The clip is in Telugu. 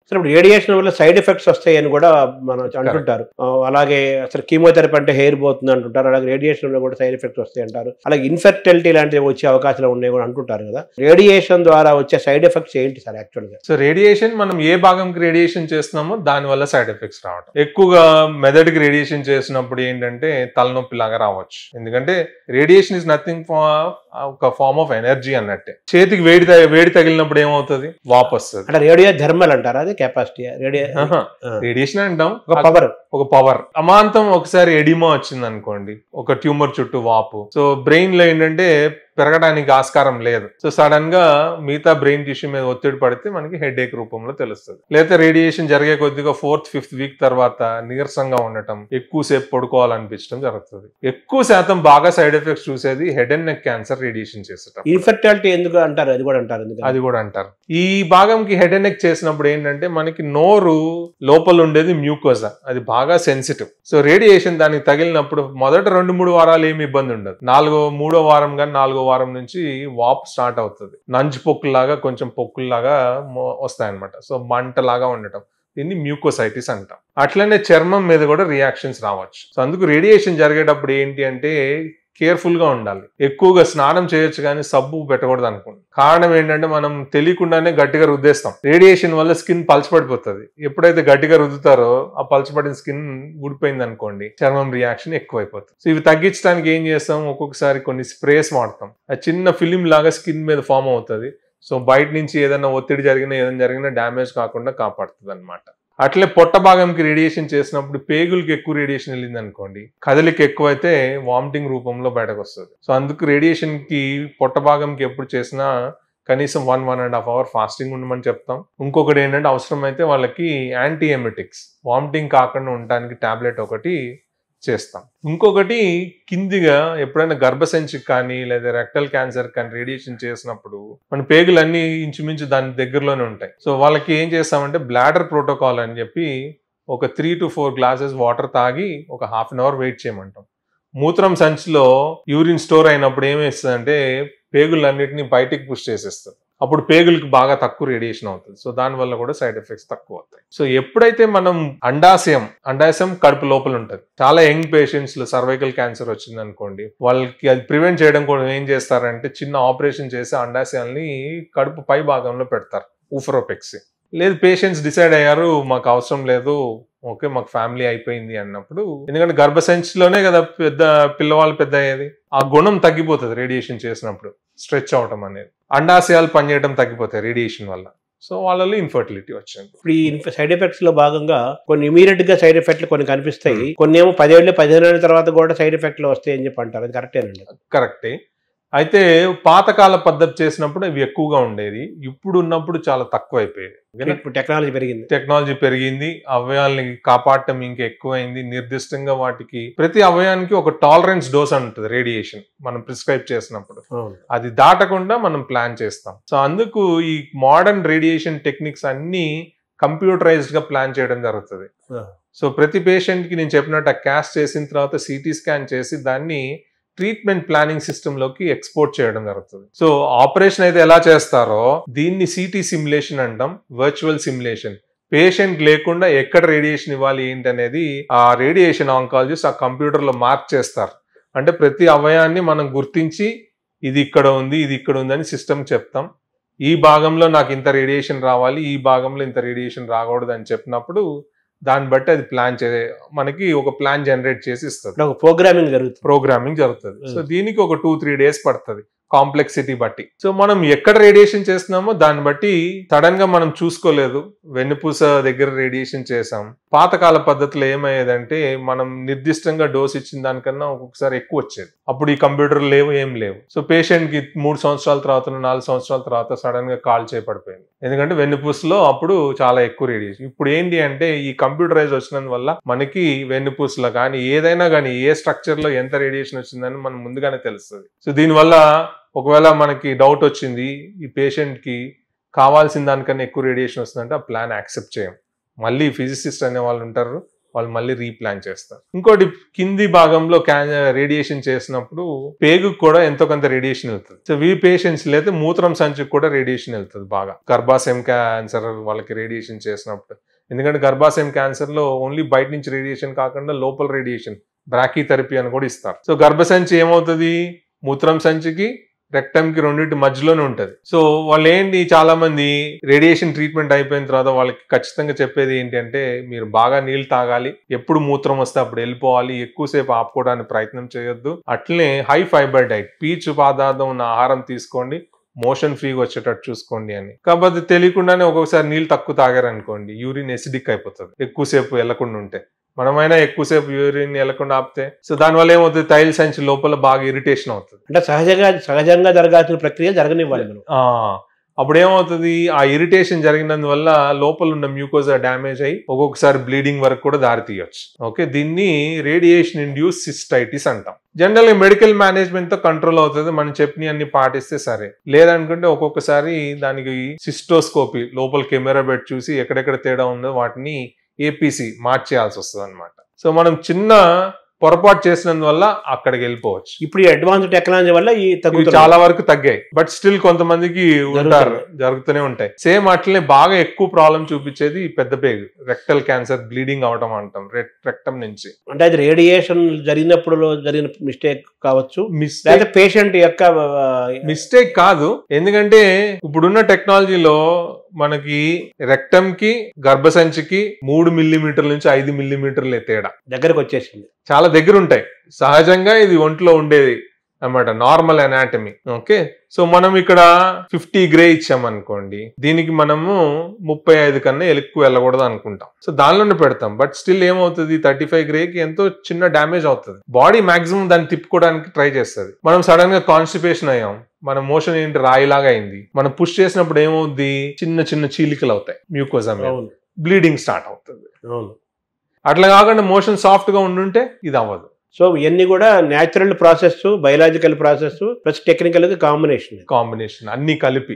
అసలు ఇప్పుడు రేడియేషన్ వల్ల సైడ్ ఎఫెక్ట్స్ వస్తాయని కూడా మనం అంటుంటారు. అలాగే అసలు కీమోథెరపీ అంటే హెయిర్ పోతుంది అంటుంటారు. అలాగే రేడియేషన్ వల్ల కూడా సైడ్ ఎఫెక్ట్స్ వస్తాయి అంటారు. అలాగే ఇన్ఫెర్టిలిటీ లాంటివి వచ్చే అవకాశాలు ఉన్నాయి కూడా అంటుంటారు కదా. రేడియేషన్ ద్వారా వచ్చే సైడ్ ఎఫెక్ట్స్ ఏంటి సార్ యాక్చువల్ గా? సో రేడియేషన్ మనం ఏ భాగంకి రేడియేషన్ చేస్తున్నామో దాని వల్ల సైడ్ ఎఫెక్ట్స్ రావడం. ఎక్కువగా మెదడుకి రేడియేషన్ చేసినప్పుడు ఏంటంటే తలనొప్పి లాగా రావచ్చు. ఎందుకంటే రేడియేషన్ ఇస్ నథింగ్ ఒక ఫార్మ్ ఆఫ్ ఎనర్జీ అన్నట్టే. చేతికి వేడి తగిలినప్పుడు ఏమవుతుంది? వాపు వస్తుంది. అంటే రేడియో థర్మల్ అంటారా? అది కెపాసిటీ రేడియేషన్ అంటాం, ఒక పవర్. అమాంతం ఒకసారి ఎడిమా వచ్చింది అనుకోండి, ఒక ట్యూమర్ చుట్టూ వాపు. సో బ్రెయిన్ లో ఏంటంటే పెరగడానికి ఆస్కారం లేదు. సో సడన్ గా మిగతా బ్రెయిన్ టిష్యూ మీద ఒత్తిడి పడితే మనకి హెడ్ ఏక్ రూపంలో తెలుస్తుంది. లేదా రేడియేషన్ జరిగే కొద్దిగా 4th 5th వీక్ తర్వాత నీరసంగా ఉండటం, ఎక్కువసేపు పడుకోవాలనిపించడం జరుగుతుంది. ఎక్కువ శాతం బాగా సైడ్ ఎఫెక్ట్స్ చూసేది head and neck cancer radiation చేసేటప్పుడు. ఇన్ఫెర్టిలిటీ ఎందుకు అంటారు? అది కూడా అంటారు. ఈ భాగంకి హెడ్ అండ్ నెక్ చేసినప్పుడు ఏంటంటే మనకి నోరు లోపల ఉండేది మ్యూకోజా, అది బాగా సెన్సిటివ్. సో రేడియేషన్ దానికి తగిలినప్పుడు మొదట 2-3 వారాలు ఏమి ఇబ్బంది ఉండదు. 3వ వారం కానీ 4వ వారం నుంచి వాపు స్టార్ట్ అవుతుంది. నంజు పొక్కుల్లాగా కొంచెం పొక్కుల్లాగా వస్తాయన్నమాట. సో మంటలాగా ఉండటం, దీన్ని మ్యూకోసైటిస్ అంటాం. అట్లనే చర్మం మీద కూడా రియాక్షన్స్ రావచ్చు. సో అందుకు రేడియేషన్ జరిగేటప్పుడు ఏంటి అంటే కేర్ఫుల్ గా ఉండాలి. ఎక్కువగా స్నానం చేయొచ్చు కానీ సబ్బు పెట్టకూడదు అనుకోండి. కారణం ఏంటంటే మనం తెలియకుండానే గట్టిగా రుద్దేస్తాం. రేడియేషన్ వల్ల స్కిన్ పలచబడిపోతుంది. ఎప్పుడైతే గట్టిగా రుద్దుతారో ఆ పలచబడిన స్కిన్ ఊడిపోయింది అనుకోండి, చర్మం రియాక్షన్ ఎక్కువైపోతుంది. సో ఇవి తగ్గించడానికి ఏం చేస్తాం? ఒక్కొక్కసారి కొన్ని స్ప్రేస్ వాడతాం. ఆ చిన్న ఫిలిం లాగా స్కిన్ మీద ఫామ్ అవుతుంది. సో బయట నుంచి ఏదైనా ఒత్తిడి జరిగినా డ్యామేజ్ కాకుండా కాపాడుతుంది అనమాట. అట్లే పొట్ట భాగంకి రేడియేషన్ చేసినప్పుడు పేగులకి ఎక్కువ రేడియేషన్ వెళ్ళింది అనుకోండి, కదలిక ఎక్కువైతే వామిటింగ్ రూపంలో బయటకు వస్తుంది. సో అందుకు రేడియేషన్ కి పొట్ట భాగంకి ఎప్పుడు చేసినా కనీసం 1-1.5 అవర్ ఫాస్టింగ్ ఉండమని చెప్తాం. ఇంకొకటి ఏంటంటే అవసరమైతే వాళ్ళకి యాంటీ ఎమెటిక్స్, వామిటింగ్ కాకుండా ఉండడానికి టాబ్లెట్ ఒకటి చేస్తాం. ఇంకొకటి కిందిగా ఎప్పుడైనా గర్భసంచికి కానీ లేదా రెక్టల్ క్యాన్సర్ కానీ రేడియేషన్ చేసినప్పుడు మన పేగులన్నీ ఇంచుమించు దాని దగ్గరలోనే ఉంటాయి. సో వాళ్ళకి ఏం చేస్తామంటే బ్లాడర్ ప్రోటోకాల్ అని చెప్పి ఒక 3 to 4 గ్లాసెస్ వాటర్ తాగి ఒక 1/2 అవర్ వెయిట్ చేయమంటాం. మూత్రం సంచిలో యూరిన్ స్టోర్ అయినప్పుడు ఏమేస్తుందంటే పేగులన్నిటిని బయటికి పుష్ చేసేస్తుంది. అప్పుడు పేగులకి బాగా తక్కువ రేడియేషన్ అవుతుంది. సో దానివల్ల కూడా సైడ్ ఎఫెక్ట్స్ తక్కువ అవుతాయి. సో ఎప్పుడైతే మనం అండాశయం కడుపు లోపల ఉంటుంది. చాలా యంగ్ పేషెంట్స్ లో సర్వైకల్ క్యాన్సర్ వచ్చింది అనుకోండి, వాళ్ళకి అది ప్రివెంట్ చేయడం కూడా ఏం చేస్తారంటే చిన్న ఆపరేషన్ చేసి అండాశయాల్ని కడుపు పై భాగంలో పెడతారు, ఊఫరోపెక్సీ. లేదు పేషెంట్స్ డిసైడ్ అయ్యారు మాకు అవసరం లేదు, ఓకే మాకు ఫ్యామిలీ అయిపోయింది అన్నప్పుడు, ఎందుకంటే గర్భసంచిలోనే కదా పిల్లవాళ్ళు పెద్ద అయ్యేది, ఆ గుణం తగ్గిపోతుంది రేడియేషన్ చేసినప్పుడు, స్ట్రెచ్ అవటం అనేది. అండాశయాలు పనిచేయడం తగ్గిపోతాయి రేడియేషన్ వల్ల. సో వాళ్ళలో ఇన్ఫర్టిలిటీ వచ్చింది. ఇప్పుడు ఈ సైడ్ ఎఫెక్ట్స్ లో భాగంగా కొన్ని ఇమీడియట్ గా సైడ్ ఎఫెక్ట్లు కొన్ని కనిపిస్తాయి, కొన్ని ఏమో 10-15 ఏళ్ళ తర్వాత కూడా సైడ్ ఎఫెక్ట్లు వస్తాయి అని చెప్పి అంటారు. అది కరెక్టేనండి? కరెక్టే. అయితే పాతకాల పద్ధతి చేసినప్పుడు ఇవి ఎక్కువగా ఉండేది, ఇప్పుడు ఉన్నప్పుడు చాలా తక్కువ అయిపోయాయి. టెక్నాలజీ పెరిగింది, అవయవాల్ని కాపాడటం ఇంకా ఎక్కువైంది. నిర్దిష్టంగా వాటికి ప్రతి అవయానికి ఒక టాలరెన్స్ డోస్ ఉంటుంది రేడియేషన్ మనం ప్రిస్క్రైబ్ చేసినప్పుడు, అది దాటకుండా మనం ప్లాన్ చేస్తాం. సో అందుకు ఈ మోడర్న్ రేడియేషన్ టెక్నిక్స్ అన్ని కంప్యూటరైజ్డ్ గా ప్లాన్ చేయడం జరుగుతుంది. సో ప్రతి పేషెంట్ కి నేను చెప్పినట్టు క్యాస్ట్ చేసిన తర్వాత సిటీ స్కాన్ చేసి దాన్ని ట్రీట్మెంట్ ప్లానింగ్ సిస్టమ్ లోకి ఎక్స్పోర్ట్ చేయడం జరుగుతుంది. సో ఆపరేషన్ అయితే ఎలా చేస్తారో దీన్ని సిటీ సిమ్యులేషన్ అంటాం, వర్చువల్ సిమ్యులేషన్. పేషెంట్ లేకుండా ఎక్కడ రేడియేషన్ ఇవ్వాలి ఏంటి అనేది ఆ రేడియేషన్ ఆంకాలజిస్ట్ ఆ కంప్యూటర్ లో మార్క్ చేస్తారు. అంటే ప్రతి అవయాన్ని మనం గుర్తించి ఇది ఇక్కడ ఉంది, ఇది ఇక్కడ ఉంది అని సిస్టమ్ చెప్తాం. ఈ భాగంలో నాకు ఇంత రేడియేషన్ రావాలి, ఈ భాగంలో ఇంత రేడియేషన్ రాకూడదు అని చెప్పినప్పుడు దాన్ని బట్టి అది మనకి ఒక ప్లాన్ జనరేట్ చేసి ఇస్తుంది. ప్రోగ్రామింగ్ జరుగుతుంది. సో దీనికి ఒక 2-3 డేస్ పడుతుంది కాంప్లెక్సిటీ బట్టి. సో మనం ఎక్కడ రేడియేషన్ చేస్తున్నామో దాన్ని బట్టి సడన్ గా మనం చూసుకోలేదు, వెన్నుపూస దగ్గర రేడియేషన్ చేసాం. పాతకాల పద్ధతిలో ఏమయ్యేదంటే మనం నిర్దిష్టంగా డోస్ ఇచ్చిన దానికన్నా ఒక్కొక్కసారి ఎక్కువ వచ్చేది. అప్పుడు ఈ కంప్యూటర్ లేవు, ఏం లేవు. సో పేషెంట్ కి 3 సంవత్సరాల తర్వాత 4 సంవత్సరాల తర్వాత సడన్ గా కాల్ చేయబడిపోయింది, ఎందుకంటే వెన్నుపూసలో అప్పుడు చాలా ఎక్కువ రేడియేషన్. ఇప్పుడు ఏంటి అంటే ఈ కంప్యూటరైజ్ వచ్చినందువల్ల మనకి వెన్నుపూసలో కానీ ఏదైనా కానీ ఏ స్ట్రక్చర్ లో ఎంత రేడియేషన్ వచ్చిందని మనం ముందుగానే తెలుస్తుంది. సో దీనివల్ల ఒకవేళ మనకి డౌట్ వచ్చింది ఈ పేషెంట్ కి కావాల్సిన దానికన్నా ఎక్కువ రేడియేషన్ వస్తుందంటే ఆ ప్లాన్ యాక్సెప్ట్ చేయం. మళ్ళీ ఫిజిసిస్ట్ అనే వాళ్ళు ఉంటారు, వాళ్ళు మళ్ళీ రీప్లాన్ చేస్తారు. ఇంకోటి కింది భాగంలో రేడియేషన్ చేసినప్పుడు పేగు కూడా ఎంతో కొంత రేడియేషన్ వెళ్తుంది. సో ఈ పేషెంట్స్ అయితే మూత్రం సంచికి కూడా రేడియేషన్ వెళ్తుంది బాగా. గర్భాశయం క్యాన్సర్ వాళ్ళకి రేడియేషన్ చేసినప్పుడు, ఎందుకంటే గర్భాశయం క్యాన్సర్ లో ఓన్లీ బయట నుంచి రేడియేషన్ కాకుండా లోపల రేడియేషన్ బ్రాకీథెరపీ అని కూడా ఇస్తారు. సో గర్భసంచి ఏమవుతుంది, మూత్రం సంచికి రెక్టమ్ కి రెండింటి మధ్యలోనే ఉంటది. సో వాళ్ళు ఏంటి, చాలా మంది రేడియేషన్ ట్రీట్మెంట్ అయిపోయిన తర్వాత వాళ్ళకి ఖచ్చితంగా చెప్పేది ఏంటి అంటే, మీరు బాగా నీళ్లు తాగాలి, ఎప్పుడు మూత్రం వస్తే అప్పుడు వెళ్ళిపోవాలి, ఎక్కువసేపు ఆపుకోవడానికి ప్రయత్నం చేయొద్దు, అట్లనే హై ఫైబర్ డైట్, పీచు పదార్థం ఉన్న ఆహారం తీసుకోండి, మోషన్ ఫ్రీగా వచ్చేటట్టు చూసుకోండి అని. కాబట్టి తెలియకుండానే ఒక్కొక్కసారి నీళ్ళు తక్కువ తాగారనుకోండి, యూరిన్ ఎసిడిక్ అయిపోతుంది ఎక్కువసేపు వెళ్లకుండా ఉంటే. మనమైనా ఎక్కువసేపు యూరిన్ వెళ్లకుండా ఆపితే సో దానివల్ల ఏమవుతుంది, తైల సంచి లోపల బాగా ఇరిటేషన్ అవుతుంది. అంటే సహజంగా జరగాల్సిన ప్రక్రియ జరగనివ్వాలి మనం. అప్పుడు ఏమవుతుంది, ఆ ఇరిటేషన్ జరిగినందువల్ల లోపల ఉన్న మ్యూకోజా డ్యామేజ్ అయ్యి ఒక్కొక్కసారి బ్లీడింగ్ వరకు కూడా దారి తీయొచ్చు. ఓకే, దీన్ని రేడియేషన్ ఇండ్యూస్ సిస్టైటిస్ అంటాం. జనరల్ గా మెడికల్ మేనేజ్మెంట్ తో కంట్రోల్ అవుతుంది, మనం చెప్పిన అన్ని పాటిస్తే సరే. లేదనుకుంటే ఒక్కొక్కసారి దానికి సిస్టోస్కోపీ, లోపల కెమెరా పెట్టి చూసి ఎక్కడెక్కడ తేడా ఉందో వాటిని ఏపీసీ మార్చేయాల్సి వస్తుంది అనమాట. సో మనం చిన్న పొరపాటు చేసినందువల్ల అక్కడికి వెళ్ళిపోవచ్చు. ఇప్పుడు ఈ అడ్వాన్స్ టెక్నాలజీ వల్ల ఈ చాలా వరకు తగ్గాయి, బట్ స్టిల్ కొంతమందికి ఉంటారు, జరుగుతూనే ఉంటాయి. సేమ్ అట్లనే బాగా ఎక్కువ ప్రాబ్లం చూపించేది పెద్ద పేగు, రెక్టల్ క్యాన్సర్, బ్లీడింగ్ అవడం అంటాం రెక్టమ్ నుంచి. అంటే అది రేడియేషన్ జరిగినప్పుడు జరిగిన మిస్టేక్ కావచ్చు, లేదా పేషెంట్ యొక్క మిస్టేక్ కాదు. ఎందుకంటే ఇప్పుడున్న టెక్నాలజీలో మనకి రెక్టమ్ కి గర్భసంచికి 3 మిల్లీమీటర్ల నుంచి 5 మిల్లీమీటర్ల తేడా దగ్గరకు వచ్చేసింది, చాలా దగ్గర ఉంటాయి. సహజంగా ఇది ఒంట్లో ఉండేది అన్నమాట, నార్మల్ అనాటమీ. ఓకే, సో మనం ఇక్కడ 50 గ్రే ఇచ్చామనుకోండి, దీనికి మనము 35 కన్నా ఎక్కువ వెళ్ళకూడదు అనుకుంటాం. సో దానిలోనే పెడతాం, బట్ స్టిల్ ఏమవుతుంది, 35 గ్రేకి ఎంతో చిన్న డ్యామేజ్ అవుతుంది. బాడీ మాక్సిమం దాన్ని తిప్పుకోవడానికి ట్రై చేస్తుంది. మనం సడన్ గా కాన్స్టిపేషన్ అయ్యాం, మన మోషన్ ఏంటి రాయిలాగా అయింది, మనం పుష్ చేసినప్పుడు ఏమవుద్ది, చిన్న చిన్న చీలికలు అవుతాయి మ్యూకోజా మీద, బ్లీడింగ్ స్టార్ట్ అవుతుంది. అట్లా కాకుండా మోషన్ సాఫ్ట్ గా ఉండుంటే ఇది అవ్వదు. సో ఇవన్నీ కూడా natural process, biological process plus technical combination అన్ని కలిపి